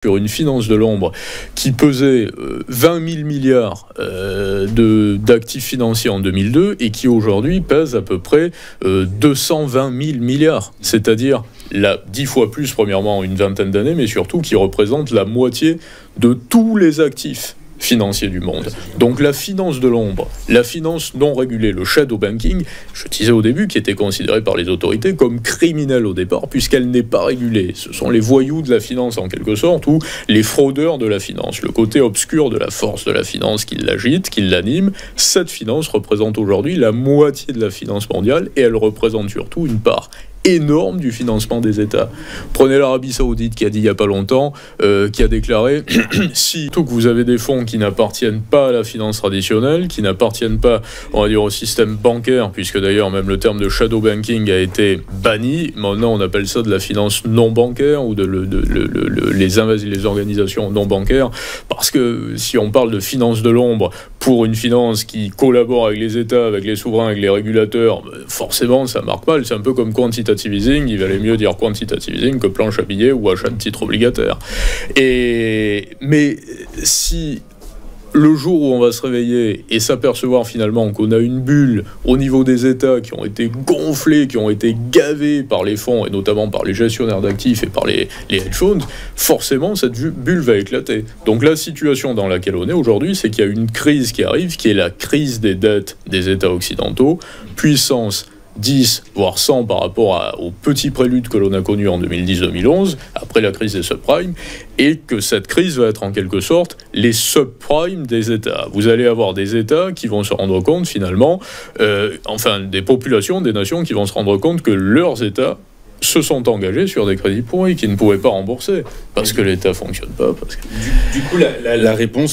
sur une finance de l'ombre qui pesait 20 000 milliards d'actifs financiers en 2002 et qui aujourd'hui pèse à peu près 220 000 milliards. C'est-à-dire 10 fois plus, premièrement, en une vingtaine d'années, mais surtout qui représente la moitié de tous les actifs financiers du monde. Donc la finance de l'ombre, la finance non régulée, le shadow banking, je disais au début, qui était considéré par les autorités comme criminel au départ, puisqu'elle n'est pas régulée. Ce sont les voyous de la finance en quelque sorte, ou les fraudeurs de la finance, le côté obscur de la force de la finance qui l'agite, qui l'anime. Cette finance représente aujourd'hui la moitié de la finance mondiale et elle représente surtout une part énorme du financement des États. Prenez l'Arabie Saoudite qui a dit il n'y a pas longtemps, qui a déclaré si tout que vous avez des fonds qui n'appartiennent pas à la finance traditionnelle, qui n'appartiennent pas, on va dire, au système bancaire, puisque d'ailleurs même le terme de shadow banking a été banni. Maintenant on appelle ça de la finance non bancaire ou les organisations non bancaires, parce que si on parle de finance de l'ombre pour une finance qui collabore avec les États, avec les souverains, avec les régulateurs, forcément ça marque mal. C'est un peu comme quantitative easing, il valait mieux dire quantitative easing que planche à billets ou achat de titres obligataires. Mais si le jour où on va se réveiller et s'apercevoir finalement qu'on a une bulle au niveau des États qui ont été gonflés, qui ont été gavés par les fonds et notamment par les gestionnaires d'actifs et par les hedge funds, forcément cette bulle va éclater. Donc la situation dans laquelle on est aujourd'hui, c'est qu'il y a une crise qui arrive, qui est la crise des dettes des États occidentaux, puissance 10, voire 100 par rapport au petit prélude que l'on a connu en 2010-2011, après la crise des subprimes, et que cette crise va être en quelque sorte les subprimes des États. Vous allez avoir des États qui vont se rendre compte finalement, des populations, des nations qui vont se rendre compte que leurs États se sont engagés sur des crédits pourris qu'ils ne pouvaient pas rembourser, parce que l'État ne fonctionne pas. Du coup, la réponse